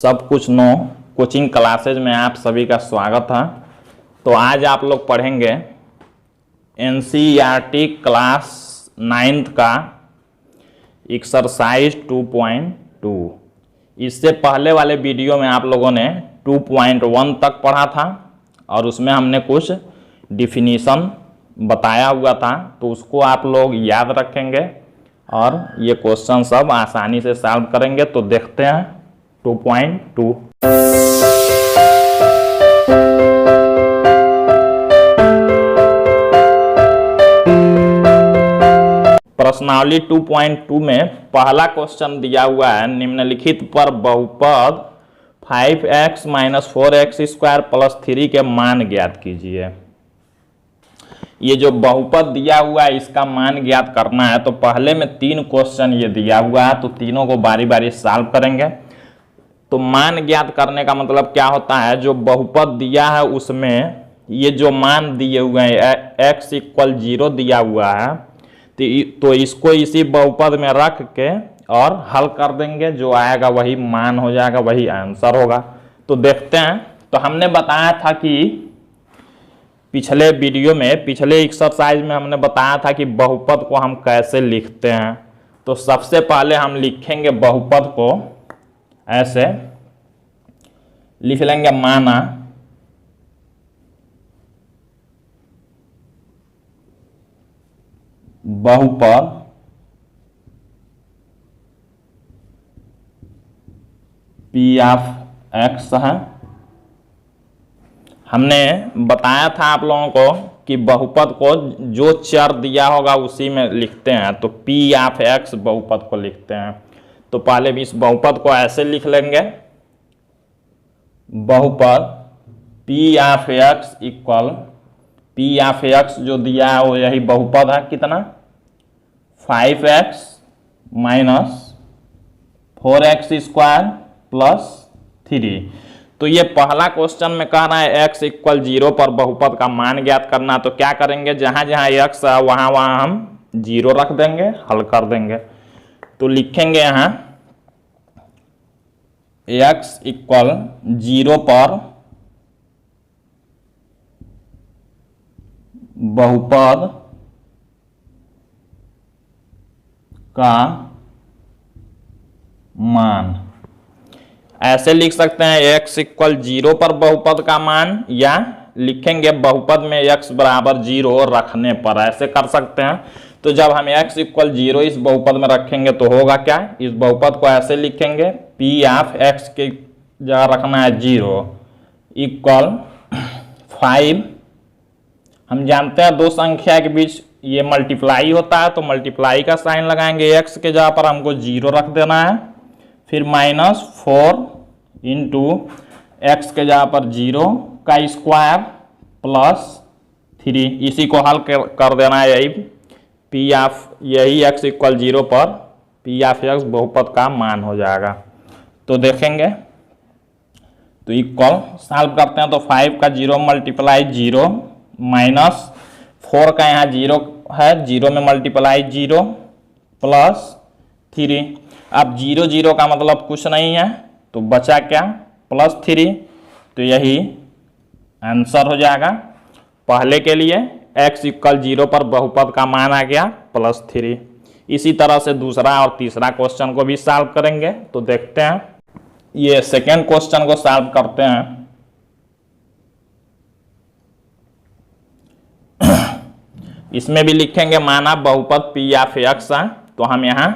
सब कुछ no coaching classes में आप सभी का स्वागत है। तो आज आप लोग पढ़ेंगे एनसीईआरटी क्लास 9th का एक्सरसाइज 2.2। इससे पहले वाले वीडियो में आप लोगों ने 2.1 तक पढ़ा था और उसमें हमने कुछ डिफिनीशन बताया हुआ था, तो उसको आप लोग याद रखेंगे और ये क्वेश्चन सब आसानी से सॉल्व करेंगे। तो देखते हैं 2.2। प्रश्नावली 2.2 में पहला क्वेश्चन दिया हुआ है, निम्नलिखित पर बहुपद 5x - 4x² + 3 के मान ज्ञात कीजिए। ये जो बहुपद दिया हुआ है इसका मान ज्ञात करना है। तो पहले में 3 क्वेश्चन ये दिया हुआ है, तो तीनों को बारी बारी सॉल्व करेंगे। तो मान ज्ञात करने का मतलब क्या होता है, जो बहुपद दिया है उसमें ये जो मान दिए हुए हैं x = 0 दिया हुआ है, तो इसको इसी बहुपद में रख के और हल कर देंगे, जो आएगा वही मान हो जाएगा, वही आंसर होगा। तो देखते हैं। तो हमने बताया था कि पिछले वीडियो में, पिछले एक्सरसाइज में हमने बताया था कि बहुपद को हम कैसे लिखते हैं। तो सबसे पहले हम लिखेंगे बहुपद को ऐसे, लिख लेंगे माना बहुपद p(x) है। हमने बताया था आप लोगों को कि बहुपद को जो चर दिया होगा उसी में लिखते हैं, तो p(x) बहुपद को लिखते हैं। तो पहले भी इस बहुपद को ऐसे लिख लेंगे, बहुपद p(x) = p(x) जो दिया है वो यही बहुपद है, कितना 5x - 4x² + 3। तो ये पहला क्वेश्चन में कह रहा है x = 0 पर बहुपद का मान ज्ञात करना। तो क्या करेंगे, जहां जहां x है वहां हम 0 रख देंगे, हल कर देंगे। तो लिखेंगे यहां x = 0 पर बहुपद का मान। ऐसे लिख सकते हैं x = 0 पर बहुपद का मान, या लिखेंगे बहुपद में x = 0 रखने पर, ऐसे कर सकते हैं। तो जब हम x = 0 इस बहुपद में रखेंगे तो होगा क्या, इस बहुपद को ऐसे लिखेंगे p(x) के जगह रखना है 0 = 5। हम जानते हैं दो संख्या के बीच ये मल्टीप्लाई होता है, तो मल्टीप्लाई का साइन लगाएंगे, x के जगह पर हमको 0 रख देना है, फिर -4 × x के जगह पर 0 का स्क्वायर + 3। इसी को हल कर देना है, यही x = 0 पर p(x) बहुपद का मान हो जाएगा। तो देखेंगे, तो इक्वल सॉल्व करते हैं। तो 5 का 0 मल्टीप्लाई 0 -4 का यहाँ 0 है, 0 में मल्टीप्लाई 0 + 3। अब 0 0 का मतलब कुछ नहीं है, तो बचा क्या +3। तो यही आंसर हो जाएगा। पहले के लिए x = 0 पर बहुपद का मान आ गया +3। इसी तरह से दूसरा और तीसरा क्वेश्चन को भी सॉल्व करेंगे। तो देखते हैं, ये सेकेंड क्वेश्चन को सॉल्व करते हैं। इसमें भी लिखेंगे माना बहुपद p(x) है। तो हम यहाँ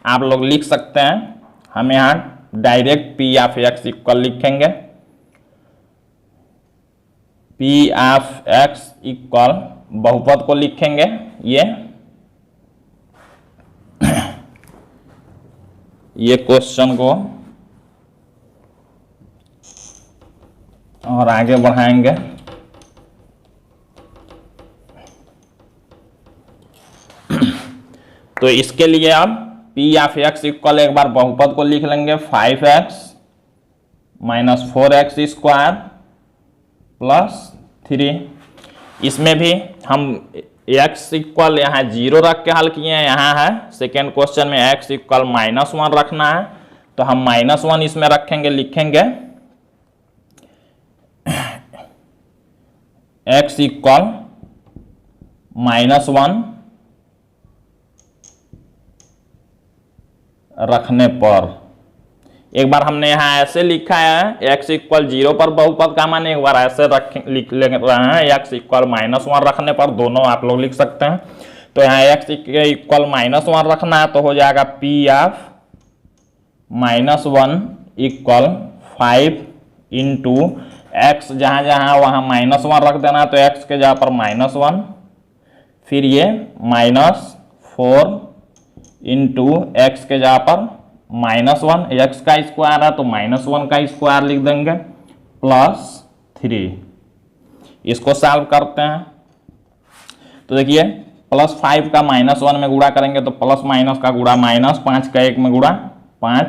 आप लोग लिख सकते हैं, हम यहाँ डायरेक्ट p(x) = लिखेंगे p(x) = बहुपद को लिखेंगे ये क्वेश्चन को और आगे बढ़ाएंगे। तो इसके लिए अब p(x) = एक बार बहुपद को लिख लेंगे 5x - 4x² + 3। इसमें भी हम x = यहाँ 0 रख के हल किए हैं, यहाँ है सेकेंड क्वेश्चन में x = -1 रखना है। तो हम -1 इसमें रखेंगे, लिखेंगे x इक्वल -1 रखने पर। एक बार हमने यहां ऐसे लिखा है x इक्वल 0 पर बहुपद का मान, एक बार ऐसे लिख ले रहे हैं x इक्वल -1 रखने पर, दोनों आप लोग लिख सकते हैं। तो यहाँ x इक्वल -1 रखना है तो हो जाएगा p of -1 equal 5 into x, जहां जहां वहां -1 रख देना, तो x के जगह पर -1, फिर ये -4 इंटू x के जगह पर -1, x का स्क्वायर है तो -1 का स्क्वायर लिख देंगे, +3। इसको सॉल्व करते हैं तो देखिए +5 का -1 में गुणा करेंगे तो प्लस माइनस का गुणा माइनस, 5 का 1 में गुणा 5,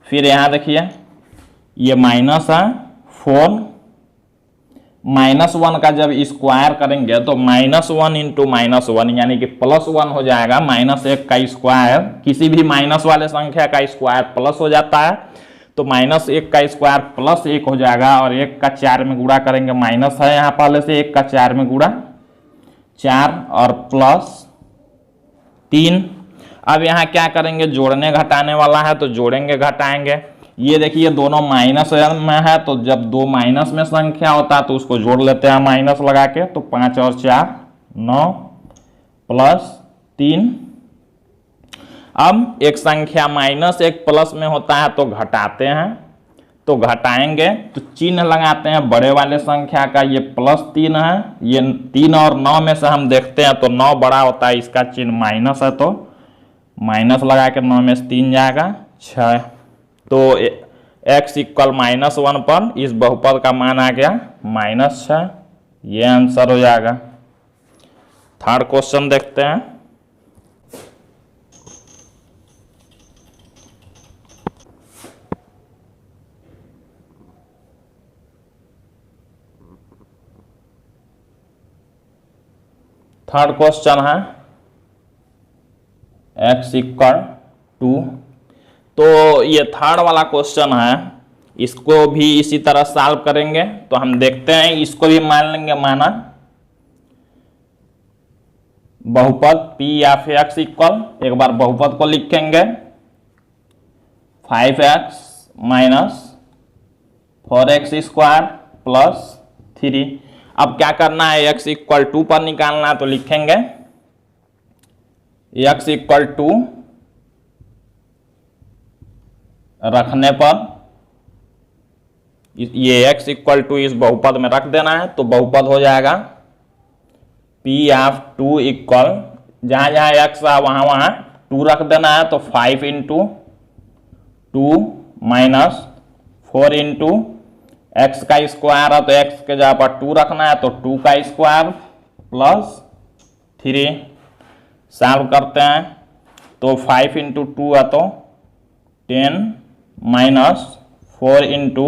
फिर यहाँ देखिए ये माइनस है 4, -1 का जब स्क्वायर करेंगे तो -1 इंटू -1 यानी कि +1 हो जाएगा। -1 का स्क्वायर, किसी भी माइनस वाले संख्या का स्क्वायर प्लस हो जाता है, तो -1 का स्क्वायर +1 हो जाएगा, और 1 का 4 में गुणा करेंगे, माइनस है यहाँ पहले से, 1 का 4 में गुणा 4 और +3। अब यहाँ क्या करेंगे, जोड़ने घटाने वाला है तो जोड़ेंगे घटाएंगे। ये देखिए दोनों माइनस में है, तो जब दो माइनस में संख्या होता है तो उसको जोड़ लेते हैं माइनस लगा के, तो 5 और 4 9 +3। अब एक संख्या माइनस एक प्लस में होता है तो घटाते हैं, तो घटाएंगे तो चिन्ह लगाते हैं बड़े वाले संख्या का, ये +3 है, ये 3 और 9 में से हम देखते हैं तो 9 बड़ा होता है, इसका चिन्ह माइनस है तो माइनस लगा के 9 में से 3 जाएगा 6। तो x इक्वल -1 पर इस बहुपद का मान आ गया -6, ये आंसर हो जाएगा। थर्ड क्वेश्चन देखते हैं। थर्ड क्वेश्चन है x इक्वल 2। तो ये थर्ड वाला क्वेश्चन है, इसको भी इसी तरह सॉल्व करेंगे। तो हम देखते हैं, इसको भी मान लेंगे माना बहुपद p ऑफ x इक्वल, एक बार बहुपद को लिखेंगे 5x माइनस 4x स्क्वायर +3। अब क्या करना है, x इक्वल 2 पर निकालना, तो लिखेंगे x इक्वल 2 रखने पर, ये x इक्वल 2 इस बहुपद में रख देना है, तो बहुपद हो जाएगा p ऑफ 2 इक्वल, जहां जहां x है वहां वहां 2 रख देना है, तो 5 इंटू 2 माइनस 4 इंटू x का स्क्वायर है तो x के जगह पर 2 रखना है, तो 2 का स्क्वायर +3। सॉल्व करते हैं तो 5 इंटू 2 है तो 10 माइनस 4 इंटू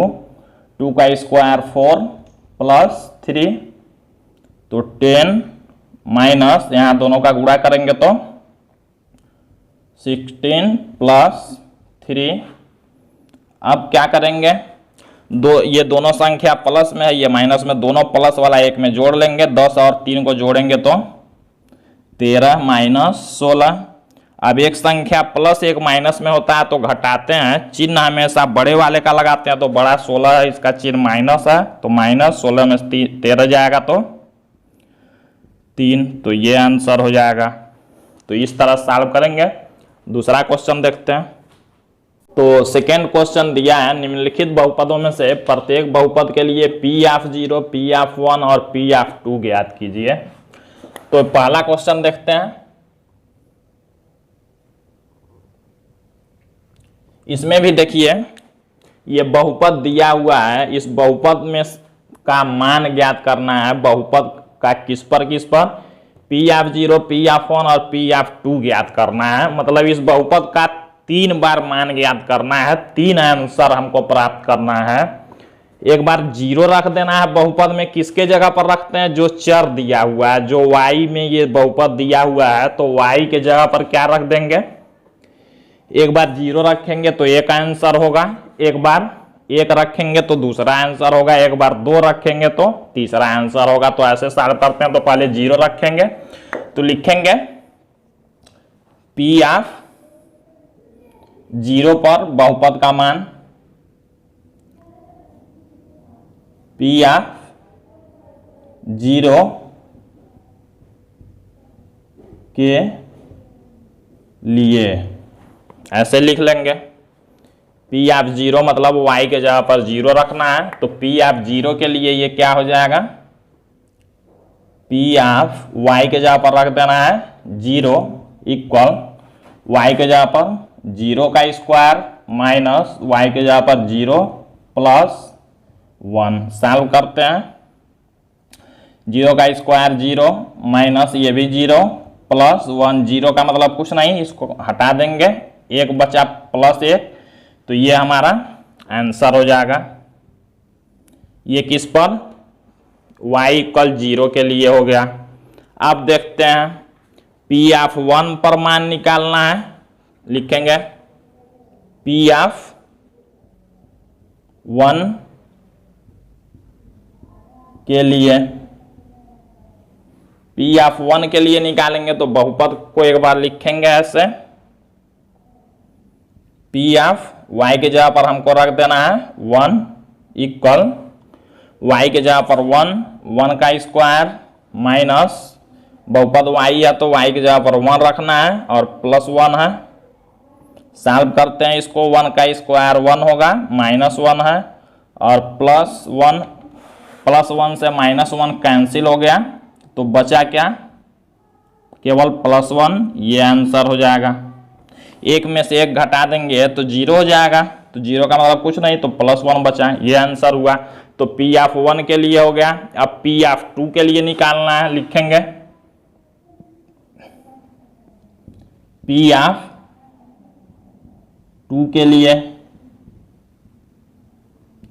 2 का स्क्वायर 4 +3, तो 10 माइनस यहाँ दोनों का गुणा करेंगे तो 16 +3। अब क्या करेंगे, ये दोनों संख्या प्लस में है, ये माइनस में, दोनों प्लस वाला एक में जोड़ लेंगे, 10 और 3 को जोड़ेंगे तो 13 माइनस 16। अब एक संख्या प्लस एक माइनस में होता है तो घटाते हैं, चिन्ह हमेशा बड़े वाले का लगाते हैं, तो बड़ा 16 है, इसका चिन्ह माइनस है, तो -16 में 13 जाएगा तो 3, तो ये आंसर हो जाएगा। तो इस तरह सॉल्व करेंगे। दूसरा क्वेश्चन देखते हैं। तो सेकेंड क्वेश्चन दिया है, निम्नलिखित बहुपदों में से प्रत्येक बहुपद के लिए p ऑफ 0, p ऑफ 1 और p ऑफ 2 ज्ञात कीजिए। तो पहला क्वेश्चन देखते हैं। इसमें भी देखिए ये बहुपद दिया हुआ है, इस बहुपद में का मान ज्ञात करना है, बहुपद का किस पर p ऑफ 0, p ऑफ 1 और p ऑफ 2 ज्ञात करना है। मतलब इस बहुपद का 3 बार मान ज्ञात करना है, 3 आंसर हमको प्राप्त करना है। एक बार 0 रख देना है बहुपद में, किसके जगह पर रखते हैं, जो चर दिया हुआ है, जो y में ये बहुपद दिया हुआ है, तो y के जगह पर क्या रख देंगे, एक बार 0 रखेंगे तो एक आंसर होगा, एक बार 1 रखेंगे तो दूसरा आंसर होगा, एक बार 2 रखेंगे तो तीसरा आंसर होगा। तो ऐसे सॉल्व करते हैं। तो पहले 0 रखेंगे तो लिखेंगे पी ऑफ 0 पर बहुपद का मान, पी ऑफ 0 के लिए ऐसे लिख लेंगे। पी ऑफ 0 मतलब y के जगह पर 0 रखना है। तो पी ऑफ 0 के लिए ये क्या हो जाएगा, पी ऑफ y के जगह पर रख देना है 0 इक्वल y के जगह पर 0 का स्क्वायर माइनस y के जगह पर 0 प्लस 1। सॉल्व करते हैं। 0 का स्क्वायर 0 माइनस ये भी 0 प्लस 1। 0 का मतलब कुछ नहीं, इसको हटा देंगे, 1 बचा प्लस 1। तो ये हमारा आंसर हो जाएगा। ये किस पर, y इक्वल 0 के लिए हो गया। अब देखते हैं पी ऑफ 1 पर मान निकालना है। लिखेंगे पी ऑफ 1 के लिए, पी ऑफ 1 के लिए निकालेंगे तो बहुपद को एक बार लिखेंगे ऐसे, पी ऑफ y के जगह पर हमको रख देना है 1 इक्वल y के जगह पर 1 का स्क्वायर माइनस बहुपद y है तो y के जगह पर 1 रखना है और प्लस 1 है। सॉल्व करते हैं इसको। 1 का स्क्वायर 1 होगा, माइनस 1 है और प्लस 1, प्लस 1 से माइनस 1 कैंसिल हो गया तो बचा क्या, केवल प्लस 1। ये आंसर हो जाएगा। एक में से एक घटा देंगे तो 0 हो जाएगा। तो 0 का मतलब कुछ नहीं, तो प्लस 1 बचा। ये आंसर हुआ। तो पी ऑफ 1 के लिए हो गया। अब पी ऑफ 2 के लिए निकालना है। लिखेंगे पी ऑफ 2 के लिए,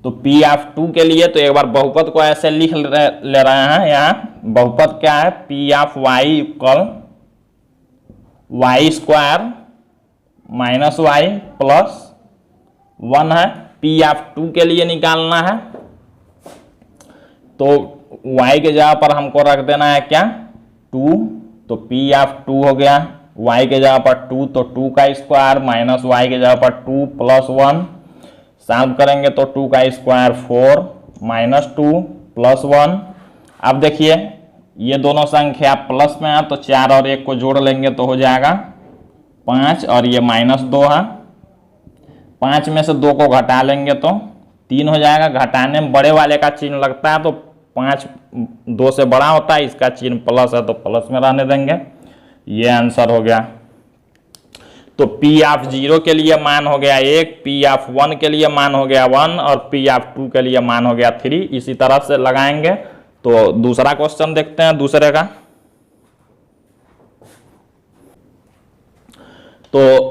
तो पी ऑफ 2 के लिए तो एक बार बहुपद को ऐसे लिख ले रहे हैं। यहाँ बहुपद क्या है, P of Y equal Y square minus Y plus 1 है। पी ऑफ 2 के लिए निकालना है तो y के जगह पर हमको रख देना है क्या, 2। तो पी ऑफ 2 हो गया, y के जगह पर 2 तो 2 का स्क्वायर माइनस y के जगह पर 2 प्लस 1। सॉल्व करेंगे तो 2 का स्क्वायर 4 माइनस 2 प्लस 1। अब देखिए ये दोनों संख्या प्लस में है तो 4 और 1 को जोड़ लेंगे तो हो जाएगा 5 और ये माइनस 2 है। 5 में से 2 को घटा लेंगे तो 3 हो जाएगा। घटाने में बड़े वाले का चिन्ह लगता है तो 5 2 से बड़ा होता है, इसका चिन्ह प्लस है तो प्लस में रहने देंगे। ये आंसर हो गया। तो पी ऑफ 0 के लिए मान हो गया 1, पी ऑफ 1 के लिए मान हो गया 1 और पी ऑफ 2 के लिए मान हो गया 3। इसी तरह से लगाएंगे। तो दूसरा क्वेश्चन देखते हैं दूसरे का। तो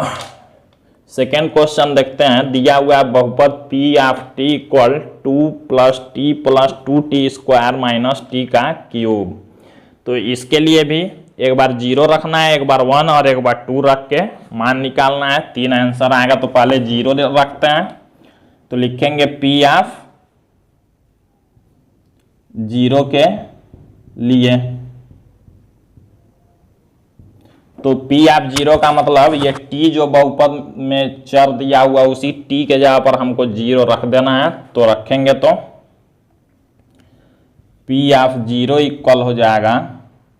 सेकेंड क्वेश्चन देखते हैं। दिया हुआ बहुपद P of T equal 2 plus T plus 2t square minus T का क्यूब। तो इसके लिए भी एक बार 0 रखना है, एक बार 1 और एक बार 2 रख के मान निकालना है। 3 आंसर आएगा। तो पहले 0 रखते हैं तो लिखेंगे पी ऑफ 0 के लिए। तो पी ऑफ 0 का मतलब ये t जो बहुपद में चर दिया हुआ उसी t के जगह पर हमको 0 रख देना है। तो रखेंगे तो पी ऑफ 0 इक्वल हो जाएगा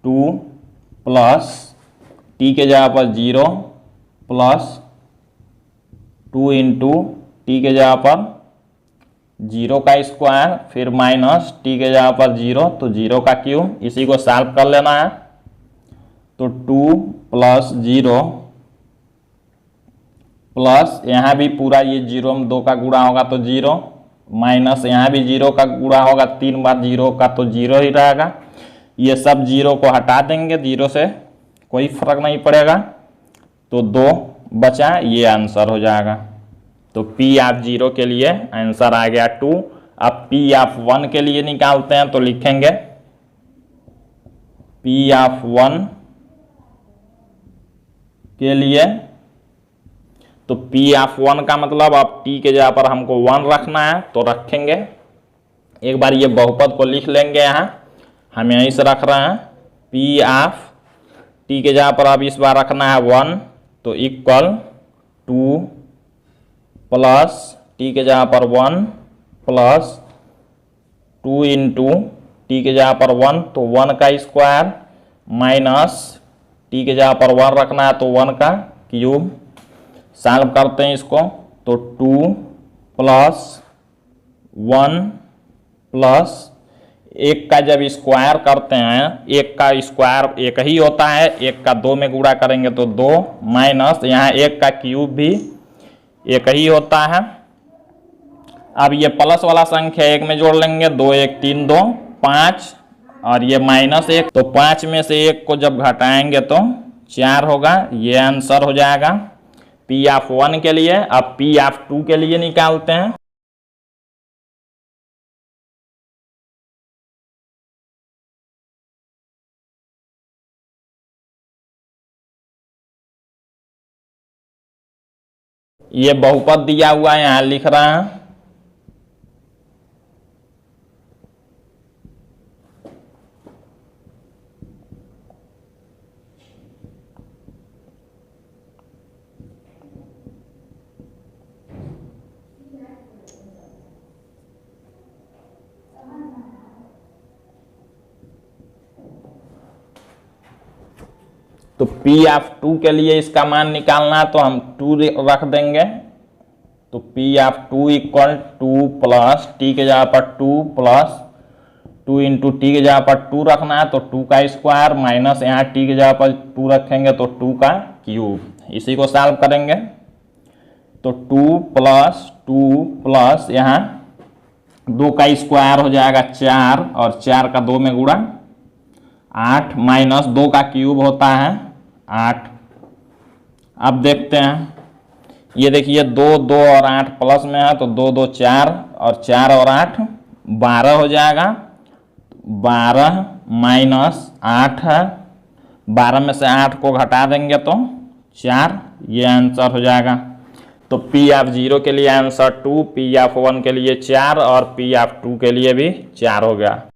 2 प्लस t के जगह पर 0 प्लस 2 इंटू टी के जगह पर 0 का स्क्वायर फिर माइनस टी के जगह पर 0 तो 0 का क्यूब। इसी को सॉल्व कर लेना है। तो 2 प्लस 0 प्लस यहाँ भी पूरा ये 0 में 2 का गुणा होगा तो 0 माइनस यहाँ भी 0 का गुणा होगा 3 बार 0 का तो 0 ही रहेगा। ये सब 0 को हटा देंगे, 0 से कोई फर्क नहीं पड़ेगा तो 2 बचा। ये आंसर हो जाएगा। तो पी ऑफ 0 के लिए आंसर आ गया 2। अब पी ऑफ 1 के लिए निकालते हैं तो लिखेंगे पी ऑफ 1 के लिए। तो पी ऑफ 1 का मतलब अब टी के जगह पर हमको 1 रखना है तो रखेंगे। एक बार ये बहुपद को लिख लेंगे, यहाँ हम यहीं से रख रहे हैं पी ऑफ टी के जगह पर अब इस बार रखना है 1, तो इक्वल 2 प्लस टी के जगह पर 1 प्लस 2 इंटू टी के जगह पर 1 तो 1 का स्क्वायर माइनस टी के जगह पर 1 रखना है तो 1 का क्यूब। सॉल्व करते हैं इसको तो 2 प्लस 1 प्लस 1 का जब स्क्वायर करते हैं, 1 का स्क्वायर 1 ही होता है, 1 का 2 में गुणा करेंगे तो 2 माइनस यहाँ 1 का क्यूब भी 1 ही होता है। अब ये प्लस वाला संख्या 1 में जोड़ लेंगे, 2 1 3 2 5 और ये माइनस 1, तो 5 में से 1 को जब घटाएंगे तो 4 होगा। ये आंसर हो जाएगा पी ऑफ 1 के लिए। अब पी ऑफ 2 के लिए निकालते हैं। ये बहुपद दिया हुआ है, यहां लिख रहे हैं। तो P ऑफ 2 के लिए इसका मान निकालना तो हम 2 रख देंगे। तो P of 2 equal 2 plus T के जगह पर 2 प्लस 2 इंटू टी के जगह पर 2 रखना है तो 2 का स्क्वायर माइनस यहाँ टी के जगह पर 2 रखेंगे तो 2 का क्यूब। इसी को सॉल्व करेंगे तो 2 प्लस यहाँ 2 का स्क्वायर हो जाएगा 4 और 4 का 2 में गुणा 8 माइनस 2 का क्यूब होता है 8। अब देखते हैं, ये देखिए 2 2 और 8 प्लस में है तो 2 2 4 और 4 और 8 12 हो जाएगा। 12 माइनस 8 है, 12 में से 8 को घटा देंगे तो 4, ये आंसर हो जाएगा। तो P ऑफ 0 के लिए आंसर 2, P ऑफ 1 के लिए 4 और P ऑफ 2 के लिए भी 4 हो गया।